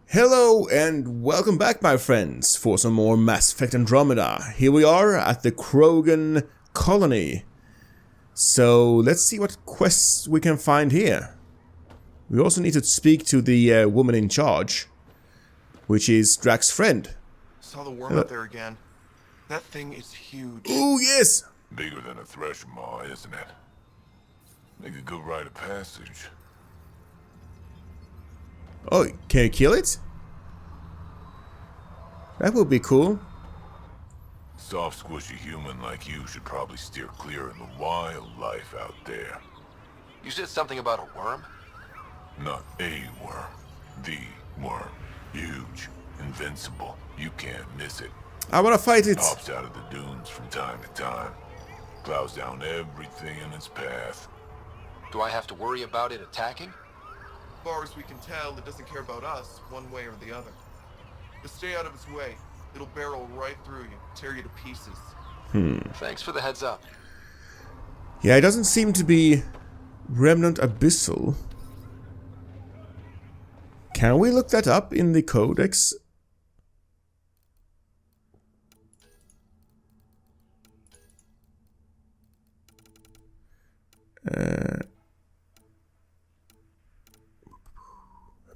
Hello and welcome back, my friends, for some more Mass Effect Andromeda. Here we are at the Krogan colony. So let's see what quests we can find here. We also need to speak to the woman in charge, which is Drax's friend. Saw the worm up there again. That thing is huge. Oh yes! Bigger than a thresher maw, isn't it? Make a good rite of passage. Oh, can you kill it? That would be cool. Soft, squishy human like you should probably steer clear of the wildlife out there. You said something about a worm? Not a worm. The worm. Huge. Invincible. You can't miss it. I wanna fight it! Pops out of the dunes from time to time. Plows down everything in its path. Do I have to worry about it attacking? As far as we can tell, it doesn't care about us, one way or the other. Just stay out of its way. It'll barrel right through you, tear you to pieces. Thanks for the heads up. Yeah, it doesn't seem to be Remnant Abyssal. Can we look that up in the codex?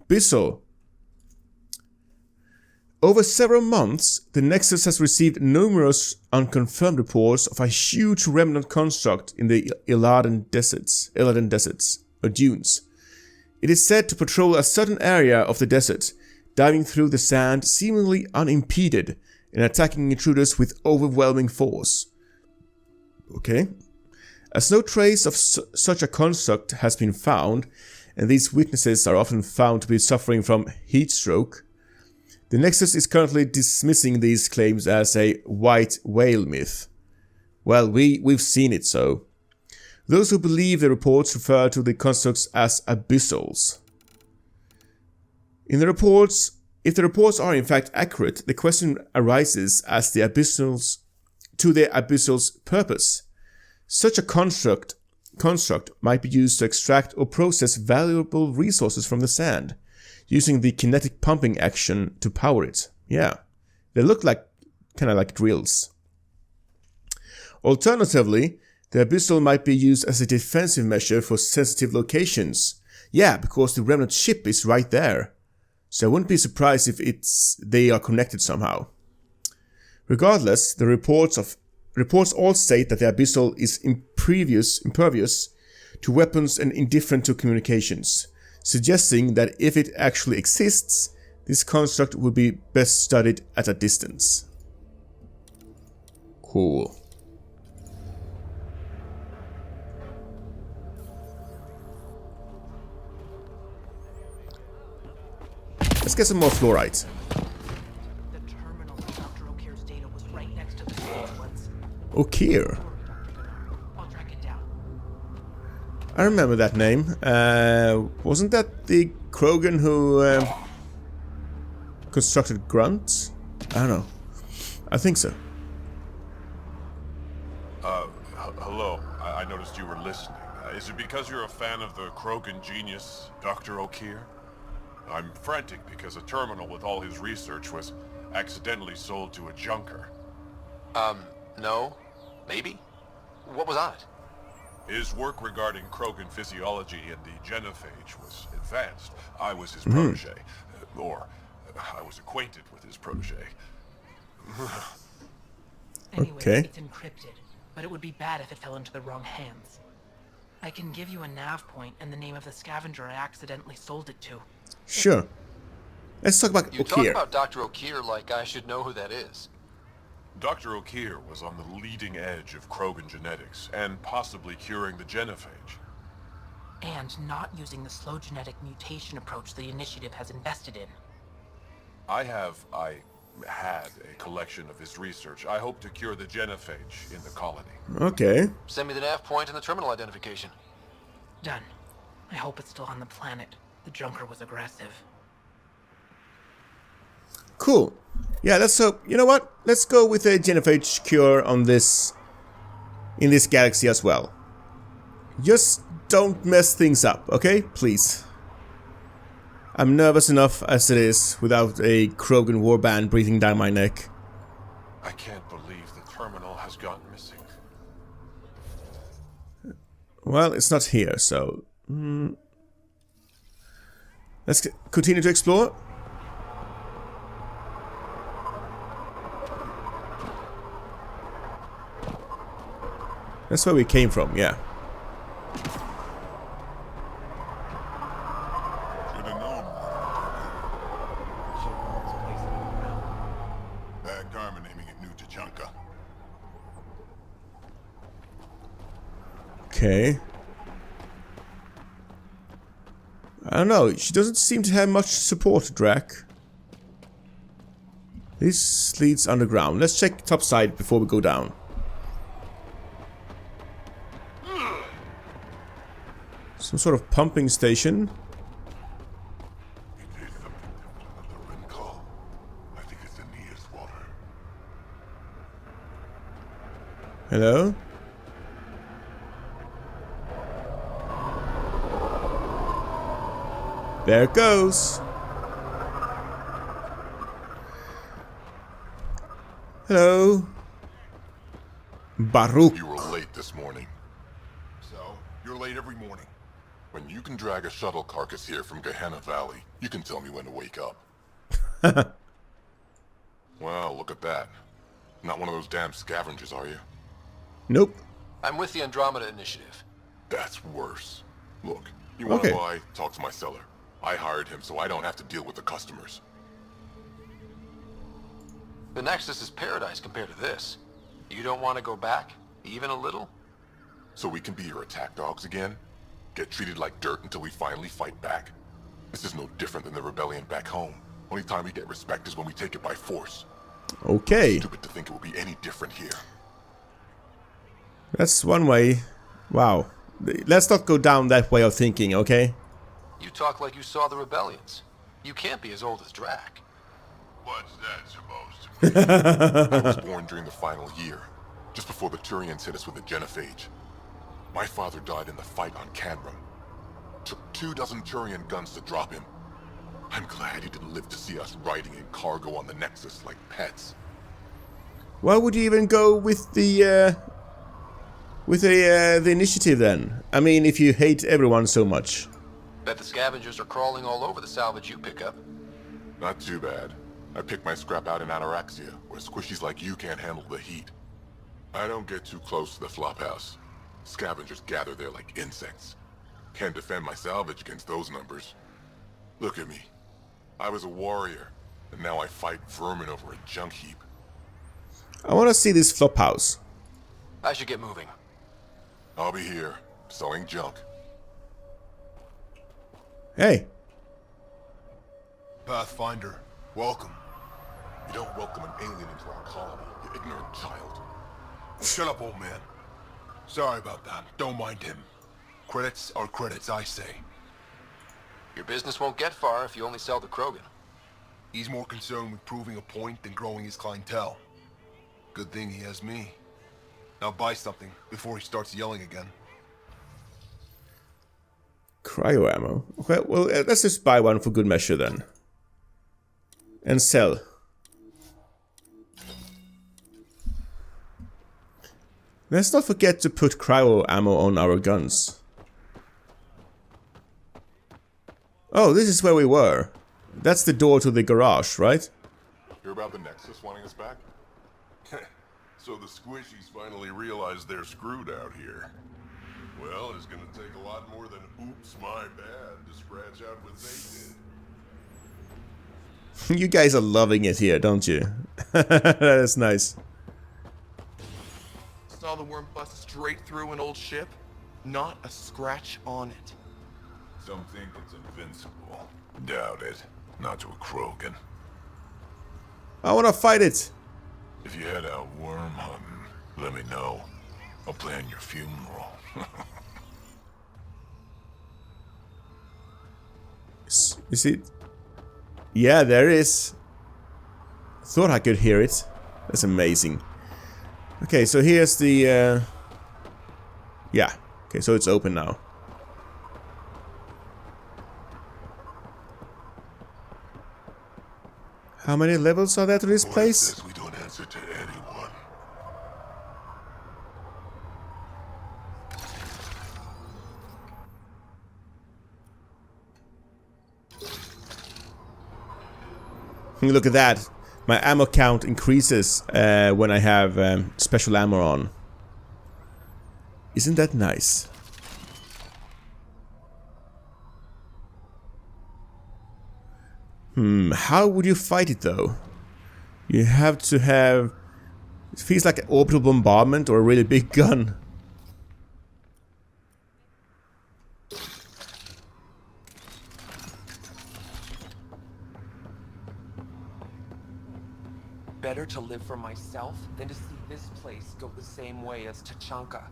Abyssal. Over several months, the Nexus has received numerous unconfirmed reports of a huge remnant construct in the Iladan deserts, or dunes. It is said to patrol a certain area of the desert, diving through the sand seemingly unimpeded and attacking intruders with overwhelming force. Okay. As no trace of such a construct has been found, and these witnesses are often found to be suffering from heat stroke, the Nexus is currently dismissing these claims as a white whale myth. Well, we've seen it so. Those who believe the reports refer to the constructs as abyssals. If the reports are in fact accurate, the question arises as to the abyssal's purpose. Such a construct might be used to extract or process valuable resources from the sand, using the kinetic pumping action to power it. Yeah, they look like kind of like drills. Alternatively, the abyssal might be used as a defensive measure for sensitive locations. Yeah, because the remnant ship is right there. So I wouldn't be surprised if they are connected somehow. Regardless, the reports all state that the abyssal is impervious to weapons and indifferent to communications, suggesting that if it actually exists, this construct would be best studied at a distance. Cool. Let's get some more fluorite. The terminal of Dr. Okir's data was right next to the storage ones. Okir. I'll track it down. I remember that name. Wasn't that the Krogan who constructed Grunt? I don't know. I think so. Hello. I noticed you were listening. Is it because you're a fan of the Krogan genius, Dr. Okir? I'm frantic because a terminal with all his research was accidentally sold to a junker. No. Maybe? What was on it? His work regarding Krogan physiology and the genophage was advanced. I was his protege. Or, I was acquainted with his protege. Anyway, Okay. it's encrypted, but it would be bad if it fell into the wrong hands. I can give you a nav point and the name of the scavenger I accidentally sold it to. Sure. Let's talk about You talk Okir. about Dr. Okir like I should know who that is. Dr. Okir was on the leading edge of Krogan genetics, and possibly curing the genophage. And not using the slow genetic mutation approach the Initiative has invested in. I had a collection of his research. I hope to cure the genophage in the colony. Okay. Send me the nav point and the terminal identification. Done. I hope it's still on the planet. The junker was aggressive. Cool. Yeah, let's hope. You know what? Let's go with a genophage cure on this. In this galaxy as well. Just don't mess things up, okay? Please. I'm nervous enough as it is without a Krogan warband breathing down my neck. I can't believe the terminal has gone missing. Well, it's not here, so... Let's continue to explore. That's where we came from, yeah. Should have known. Bad karma naming it New Tachanka. Okay. I don't know, she doesn't seem to have much support, Drac. This leads underground. Let's check top side before we go down. Some sort of pumping station. It is something different than the rim call. I think it's the nearest water. Hello? There it goes. Hello. Baruch. You were late this morning. So? You're late every morning. When you can drag a shuttle carcass here from Gehenna Valley, you can tell me when to wake up. Well, look at that. Not one of those damn scavengers, are you? Nope. I'm with the Andromeda Initiative. That's worse. Look, you want Okay. to buy? Talk to my seller. I hired him so I don't have to deal with the customers. The Nexus is paradise compared to this. You don't want to go back? Even a little? So we can be your attack dogs again? Get treated like dirt until we finally fight back? This is no different than the rebellion back home. Only time we get respect is when we take it by force. Okay. Stupid to think it will be any different here. That's one way. Wow. Let's not go down that way of thinking, okay? You talk like you saw the rebellions. You can't be as old as Drac. What's that supposed to mean? I was born during the final year, just before the Turians hit us with the genophage. My father died in the fight on Canrum. Took 24 Turian guns to drop him. I'm glad he didn't live to see us riding in cargo on the Nexus like pets. Why would you even go with the initiative then? I mean, if you hate everyone so much. Bet the scavengers are crawling all over the salvage you pick up. Not too bad. I picked my scrap out in Ataraxia, where squishies like you can't handle the heat. I don't get too close to the flophouse. Scavengers gather there like insects. Can't defend my salvage against those numbers. Look at me. I was a warrior, and now I fight vermin over a junk heap. I want to see this flop house. I should get moving. I'll be here, selling junk. Hey. Pathfinder, welcome. You don't welcome an alien into our colony, you ignorant child. Shut up, old man. Sorry about that. Don't mind him. Credits are credits, I say. Your business won't get far if you only sell to Krogan. He's more concerned with proving a point than growing his clientele. Good thing he has me. Now buy something before he starts yelling again. Cryo ammo. Okay, well, let's just buy one for good measure then. And sell. Let's not forget to put cryo ammo on our guns. Oh, this is where we were. That's the door to the garage, right? Hear about the Nexus wanting us back? So the squishies finally realized they're screwed out here. Well, it's gonna take a lot more than oops, my bad to scratch out what they did. You guys are loving it here, don't you? That's nice. Saw the worm bust straight through an old ship. Not a scratch on it. Some think it's invincible. Doubt it. Not to a Krogan. I wanna fight it. If you head out worm hunting, let me know. I'll plan your funeral. Is it? Yeah, there is. Thought I could hear it. That's amazing. Okay, so here's the... Yeah. Okay, so it's open now. How many levels are there to this Boy place? says we don't answer to anyone. Look at that. My ammo count increases when I have special ammo on. Isn't that nice? How would you fight it though? You have to have... It feels like an orbital bombardment or a really big gun. Better to live for myself than to see this place go the same way as Tachanka.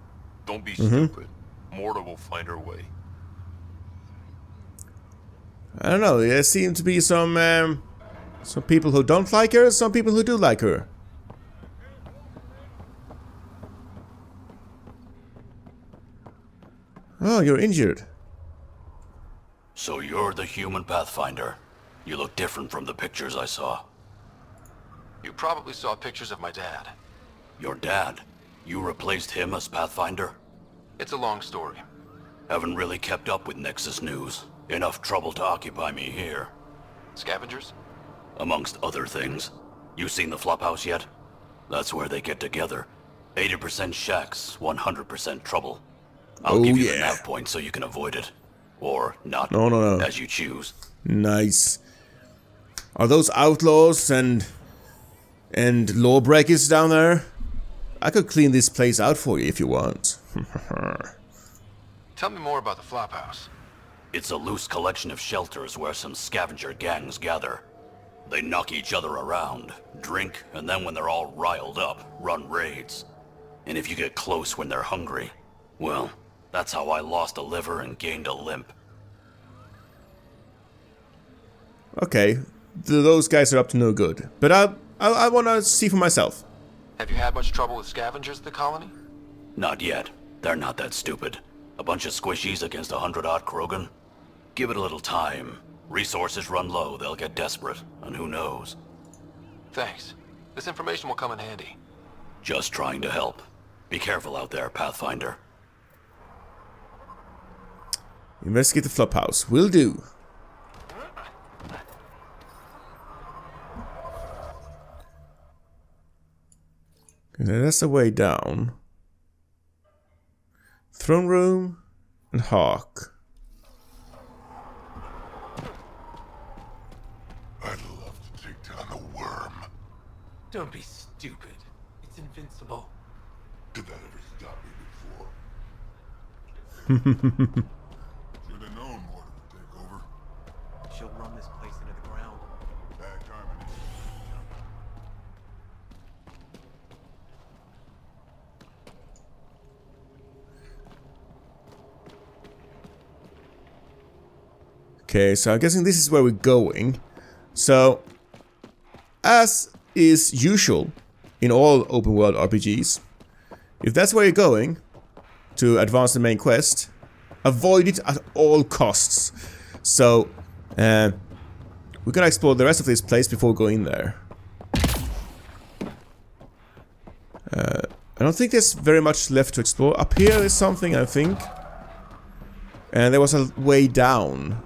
Don't be stupid. Morda will find her way. I don't know, there seem to be some people who don't like her, some people who do like her. Oh, you're injured. So you're the human Pathfinder. You look different from the pictures I saw. You probably saw pictures of my dad. Your dad? You replaced him as Pathfinder? It's a long story. Haven't really kept up with Nexus news. Enough trouble to occupy me here. Scavengers? Amongst other things. You seen the flophouse yet? That's where they get together. 80% shacks, 100% trouble. I'll give you the nav point so you can avoid it. Or not, No. as you choose. Nice. Are those outlaws and lawbreakers down there? I could clean this place out for you if you want. Tell me more about the flophouse. It's a loose collection of shelters where some scavenger gangs gather. They knock each other around, drink, and then when they're all riled up, run raids. And if you get close when they're hungry, well, that's how I lost a liver and gained a limp. Okay, those guys are up to no good. But I want to see for myself. Have you had much trouble with scavengers at the colony? Not yet. They're not that stupid. A bunch of squishies against 100-odd Krogan? Give it a little time. Resources run low, they'll get desperate, and who knows? Thanks. This information will come in handy. Just trying to help. Be careful out there, Pathfinder. Investigate the flophouse. Will do. Okay, that's the way down. Throne room and Hawk. I'd love to take down the worm. Don't be stupid. It's invincible. Did that ever stop me before? Should have known more to take over. She'll run this place into the ground. Bad timing. Okay, so I'm guessing this is where we're going. So, as is usual in all open world RPGs, if that's where you're going to advance the main quest, avoid it at all costs. So, we're gonna explore the rest of this place before going there. I don't think there's very much left to explore. Up here is something, I think. And there was a way down.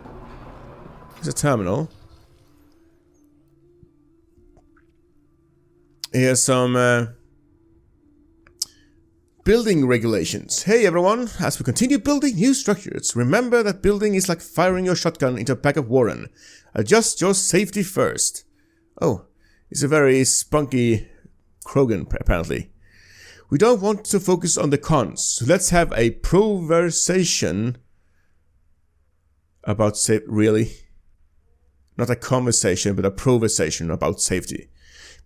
There's a terminal. Here's some building regulations. Hey everyone, as we continue building new structures, remember that building is like firing your shotgun into a pack of Warren. Adjust your safety first. Oh, it's a very spunky Krogan, apparently. We don't want to focus on the cons, so let's have a proversation about safety. Really? Not a conversation, but a proversation about safety.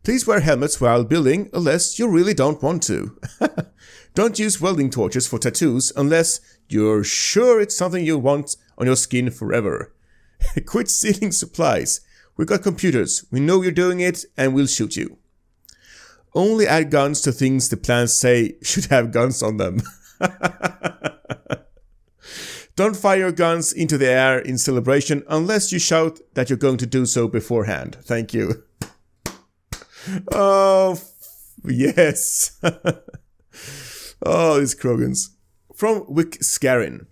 Please wear helmets while building, unless you really don't want to. Don't use welding torches for tattoos, unless you're sure it's something you want on your skin forever. Quit stealing supplies. We've got computers, we know you're doing it, and we'll shoot you. Only add guns to things the plans say should have guns on them. Don't fire your guns into the air in celebration unless you shout that you're going to do so beforehand. Thank you. Oh, yes. Oh, these Krogans. From Wick Scarin.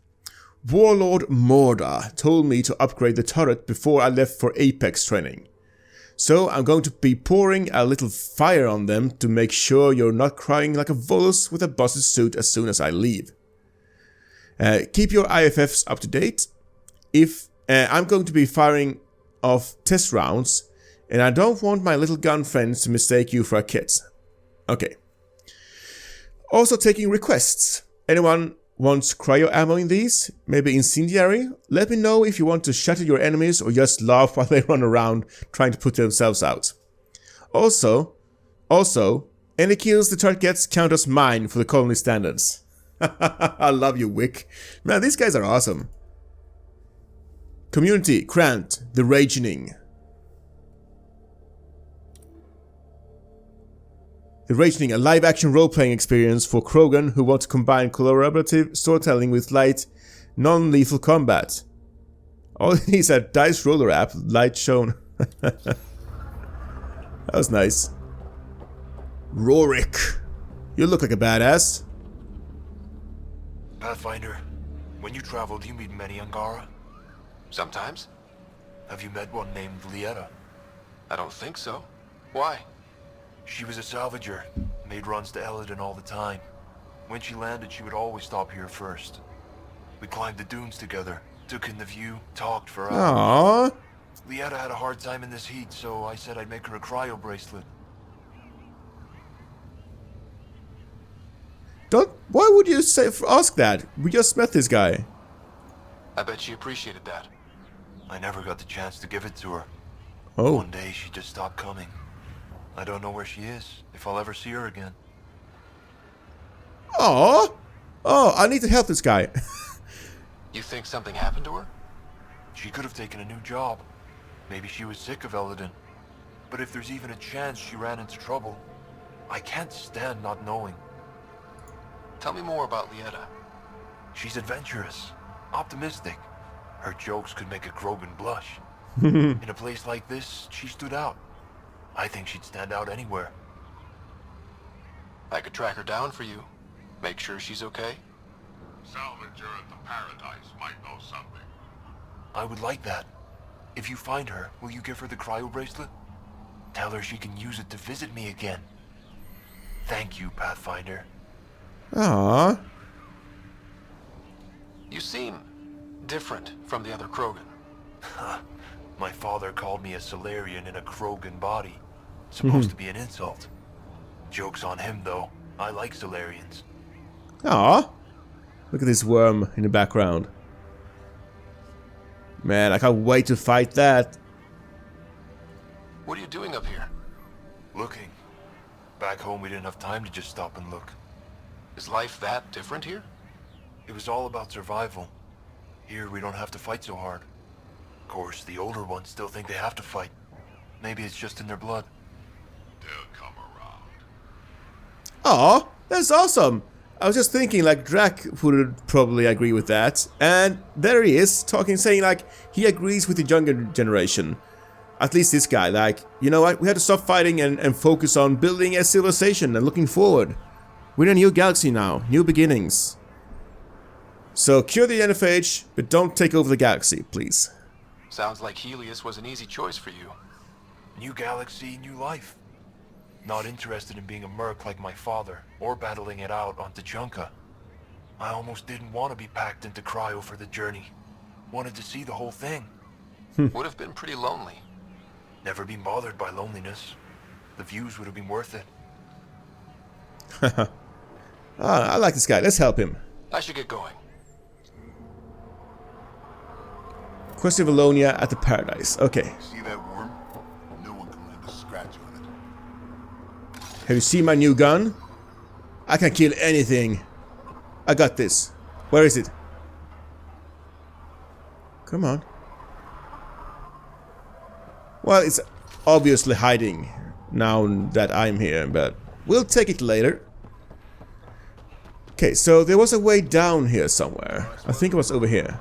Warlord Morda told me to upgrade the turret before I left for Apex training. So I'm going to be pouring a little fire on them to make sure you're not crying like a Volus with a busted suit as soon as I leave. Keep your IFFs up to date. If I'm going to be firing off test rounds, and I don't want my little gun friends to mistake you for a kid. Okay. Also taking requests. Anyone wants cryo ammo in these? Maybe incendiary? Let me know if you want to shatter your enemies or just laugh while they run around trying to put themselves out. Also, any kills the turret gets count as mine for the colony standards. I love you, Wick. Man, these guys are awesome. Community, Krant, The Ragening. The Ragening, a live-action role-playing experience for Krogan who want to combine collaborative storytelling with light, non-lethal combat. All it needs is a dice roller app, light shown. That was nice. Rorik, you look like a badass. Pathfinder, when you travel, do you meet many Angara? Sometimes. Have you met one named Lieta? I don't think so. Why? She was a salvager, made runs to Eladon all the time. When she landed, she would always stop here first. We climbed the dunes together, took in the view, talked for hours. Aww. Lieta had a hard time in this heat, so I said I'd make her a cryo bracelet. Why would you ask that? We just met this guy. I bet she appreciated that. I never got the chance to give it to her. Oh. One day she just stopped coming. I don't know where she is, if I'll ever see her again. Oh, I need to help this guy. You think something happened to her? She could have taken a new job. Maybe she was sick of Eladon. But if there's even a chance she ran into trouble, I can't stand not knowing. Tell me more about Lieta. She's adventurous, optimistic. Her jokes could make a Krogan blush. In a place like this, she stood out. I think she'd stand out anywhere. I could track her down for you. Make sure she's okay. Salvager at the Paradise might know something. I would like that. If you find her, will you give her the cryo bracelet? Tell her she can use it to visit me again. Thank you, Pathfinder. Aww. You seem different from the other Krogan. My father called me a Solarian in a Krogan body. Supposed to be an insult. Joke's on him, though. I like Solarians. Aww. Look at this worm in the background. Man, I can't wait to fight that. What are you doing up here? Looking. Back home, we didn't have time to just stop and look. Is life that different here? It was all about survival. Here, we don't have to fight so hard. Of course, the older ones still think they have to fight. Maybe it's just in their blood. They'll come around. Aw, that's awesome. I was just thinking, like, Drac would probably agree with that. And there he is, talking, saying, like, he agrees with the younger generation. At least this guy, like, you know what, we have to stop fighting and focus on building a civilization and looking forward. We're in a new galaxy now, new beginnings. So, cure the genophage, but don't take over the galaxy, please. Sounds like Helios was an easy choice for you. New galaxy, new life. Not interested in being a merc like my father, or battling it out on Tachanka. I almost didn't want to be packed into cryo for the journey. Wanted to see the whole thing. Would have been pretty lonely. Never been bothered by loneliness. The views would have been worth it. I like this guy, let's help him. I should get going. Quest of Valonia at the Paradise, okay. See that worm? No one can land a scratch on it. Have you seen my new gun? I can kill anything. I got this. Where is it? Come on. Well, it's obviously hiding now that I'm here, but we'll take it later. Okay, so there was a way down here somewhere. I think it was over here.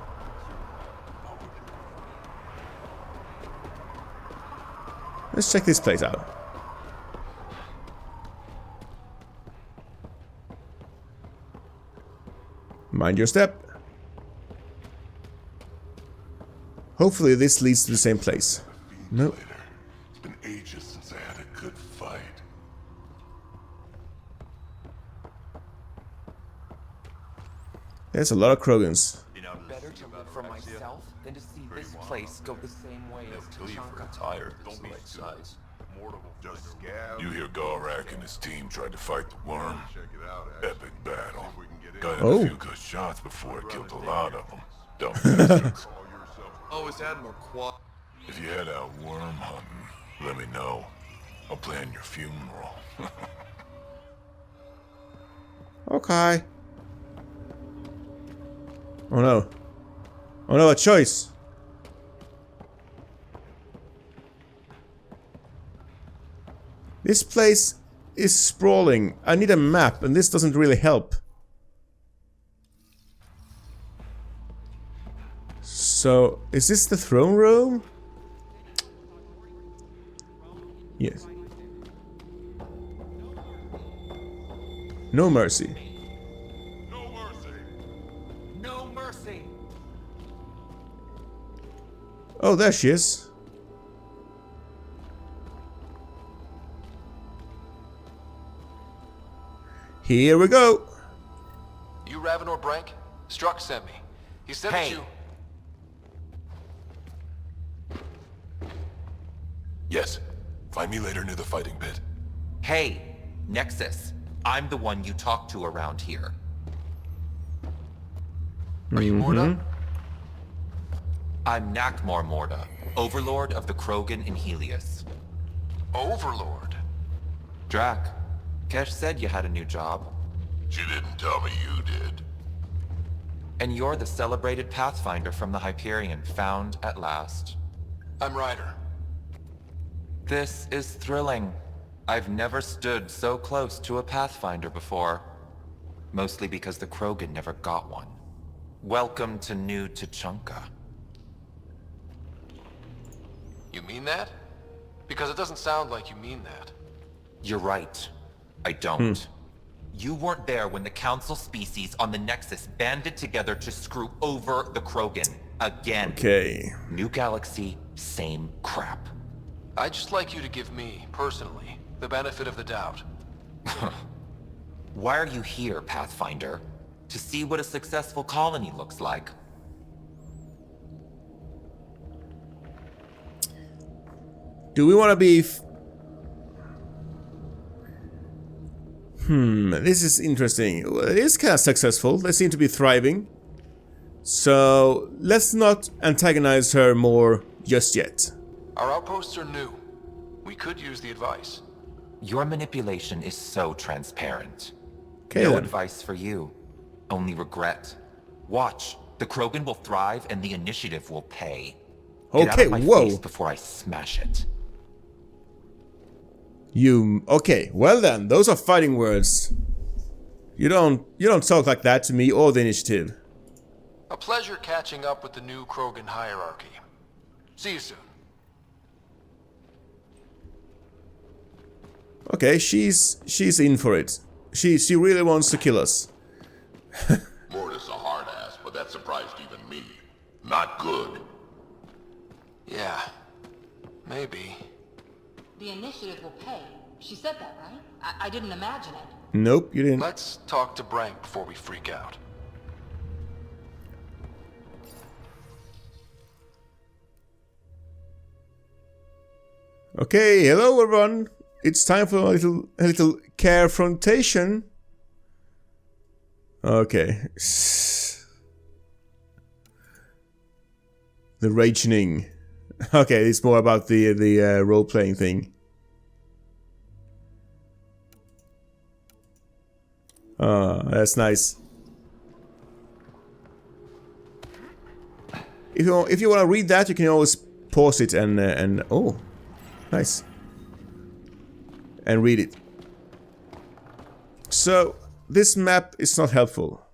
Let's check this place out. Mind your step. Hopefully this leads to the same place. No. Later. It's been ages since I had a good fight. There's a lot of Krogans. Better to live for myself than to see this place go the same way as Tachanka. Tired. Don't be size. You hear Gorak and his team tried to fight the worm. Epic battle. Got in a few good shots before it killed a lot of them. Dumb bastards. Oh, is Admiral Quad? If you head out worm hunting, let me know. I'll plan your funeral. Okay. Oh no. Oh no, a choice. This place is sprawling. I need a map, and this doesn't really help. So, is this the throne room? Yes. No mercy. No mercy! Oh, there she is. Here we go. You Ravenor Brank? Struck sent me. He said that you... Yes. Find me later near the fighting pit. Hey, Nexus. I'm the one you talk to around here. Are you Morda? I'm Nakmor Morda, Overlord of the Krogan in Helios. Overlord? Drac, Kesh said you had a new job. She didn't tell me you did. And you're the celebrated Pathfinder from the Hyperion, found at last. I'm Ryder. This is thrilling. I've never stood so close to a Pathfinder before. Mostly because the Krogan never got one. Welcome to New Tachanka. You mean that? Because it doesn't sound like you mean that. You're right. I don't. You weren't there when the Council species on the Nexus banded together to screw over the Krogan. Again. Okay. New galaxy, same crap. I'd just like you to give me, personally, the benefit of the doubt. Why are you here, Pathfinder? To see what a successful colony looks like. Do we want to be... This is interesting. It is kind of successful. They seem to be thriving. So, let's not antagonize her more just yet. Our outposts are new. We could use the advice. Your manipulation is so transparent. Okay, No then. advice for you. Only regret. Watch. The Krogan will thrive and the initiative will pay. Get out Okay, of my whoa. face before I smash it. Okay, well then, those are fighting words. You don't talk like that to me or the initiative. A pleasure catching up with the new Krogan hierarchy. See you soon. Okay, she's in for it. She really wants to kill us. Morda's a hard ass, but that surprised even me. Not good. Yeah. Maybe. The initiative will pay. She said that, right? I didn't imagine it. Nope, you didn't. Let's talk to Brank before we freak out. Okay, hello everyone. It's time for a little confrontation. Okay. The rationing. Okay, it's more about the role-playing thing. That's nice. If you want to read that, you can always pause it and oh, nice. And read it. So, this map is not helpful.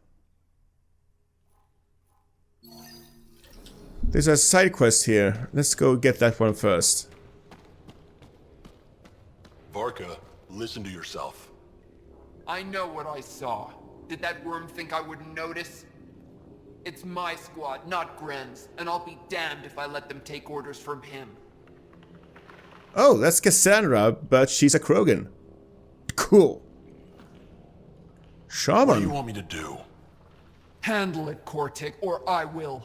There's a side quest here. Let's go get that one first. Varka, listen to yourself. I know what I saw. Did that worm think I wouldn't notice? It's my squad, not Gren's, and I'll be damned if I let them take orders from him. Oh, that's Cassandra, but she's a Krogan. Cool. Shaman. What do you want me to do? Handle it, Cortic, or I will.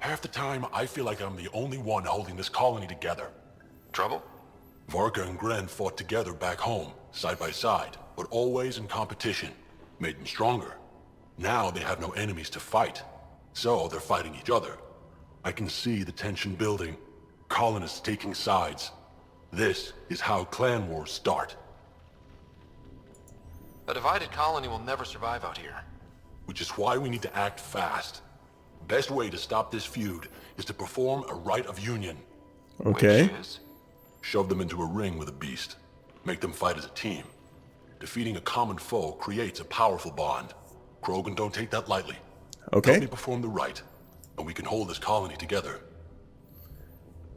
Half the time, I feel like I'm the only one holding this colony together. Trouble? Varka and Gren fought together back home, side by side, but always in competition. Made them stronger. Now they have no enemies to fight, so they're fighting each other. I can see the tension building, colonists taking sides. This is how clan wars start. A divided colony will never survive out here. Which is why we need to act fast. Best way to stop this feud is to perform a rite of union. Okay. Which is? Shove them into a ring with a beast. Make them fight as a team. Defeating a common foe creates a powerful bond. Krogan don't take that lightly. Okay. Help me perform the rite, and we can hold this colony together.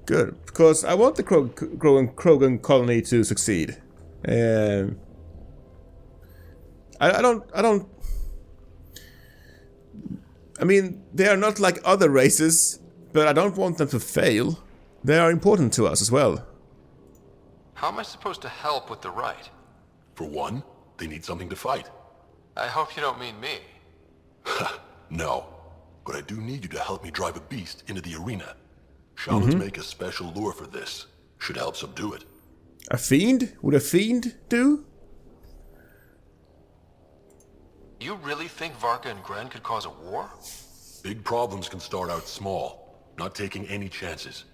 Good, because I want the Krogan colony to succeed. I mean, they are not like other races, but I don't want them to fail. They are important to us as well. How am I supposed to help with the rite? For one, they need something to fight. I hope you don't mean me. No, but I do need you to help me drive a beast into the arena. Shamans make a special lure for this. Should help subdue it. A fiend? Would a fiend do? You really think Varka and Gren could cause a war? Big problems can start out small, not taking any chances.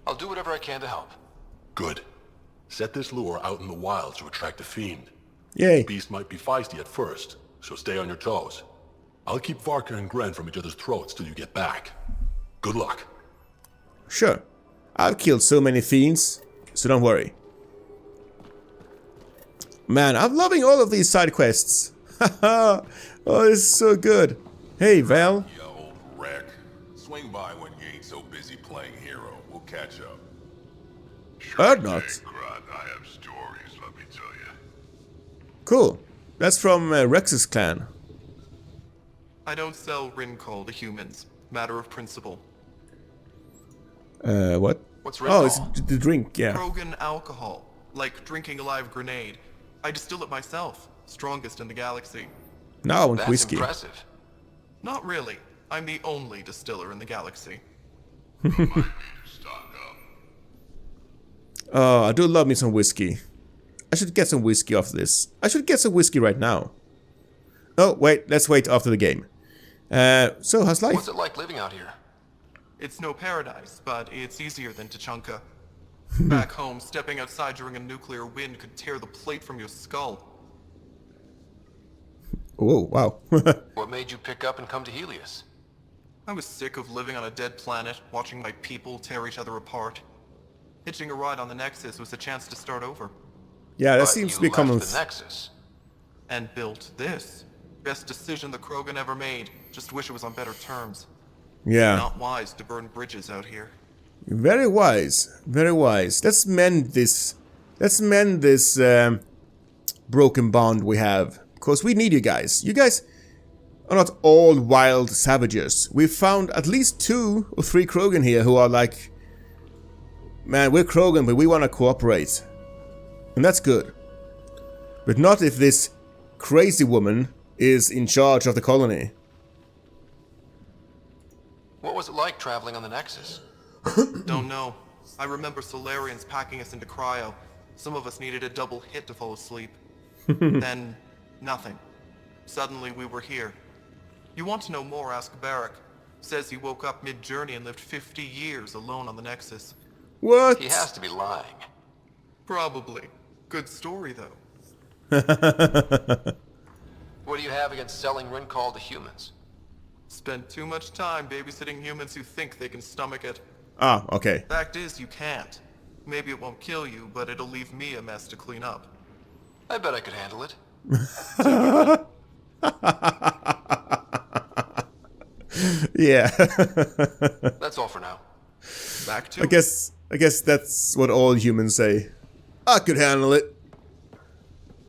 I'll do whatever I can to help. Good. Set this lure out in the wild to attract a fiend. Yay. Beast might be feisty at first, so stay on your toes. I'll keep Varka and Gren from each other's throats till you get back. Good luck. Sure. I've killed so many fiends, so don't worry. Man, I'm loving all of these side quests. Haha. Oh, this is so good. Hey, Val. You old wreck. Swing by when you ain't so busy playing hero. We'll catch up. Heard not. Grant, I have stories, let me tell you. Cool. That's from Rex's clan. I don't sell Rincol to humans. Matter of principle. What? What's Oh, it's Rincol? the drink, yeah. Krogan alcohol. Like drinking a live grenade. I distill it myself. Strongest in the galaxy. Now I want That's whiskey. impressive. Not really. I'm the only distiller in the galaxy. Stock up. Oh, I do love me some whiskey. I should get some whiskey after this. I should get some whiskey right now. Oh, wait, let's wait after the game. So, how's life? What's it like living out here? It's no paradise, but it's easier than Tachanka. Back home, stepping outside during a nuclear wind could tear the plate from your skull. Oh, wow. What made you pick up and come to Helios? I was sick of living on a dead planet, watching my people tear each other apart. Hitching a ride on the Nexus was a chance to start over. Yeah, that But seems you to be common. left the Nexus. And built this. Best decision the Krogan ever made. Just wish it was on better terms. Yeah, Not wise to burn bridges out here. very wise. Very wise. Let's mend this. Let's mend this broken bond we have. Because we need you guys. You guys are not all wild savages. We found at least 2 or 3 Krogan here who are like, man, we're Krogan, but we want to cooperate. And that's good. But not if this crazy woman is in charge of the colony. What was it like traveling on the Nexus? Don't know. I remember Solarians packing us into cryo. Some of us needed a double hit to fall asleep. Then, nothing. Suddenly we were here. You want to know more, ask Barrack. Says he woke up mid-journey and lived 50 years alone on the Nexus. What? He has to be lying. Probably. Good story, though. What do you have against selling Rincol to humans? Spent too much time babysitting humans who think they can stomach it. Ah, okay. Fact is, you can't. Maybe it won't kill you, but it'll leave me a mess to clean up. I bet I could handle it. Yeah. That's all for now. Back to I guess that's what all humans say. I could handle it.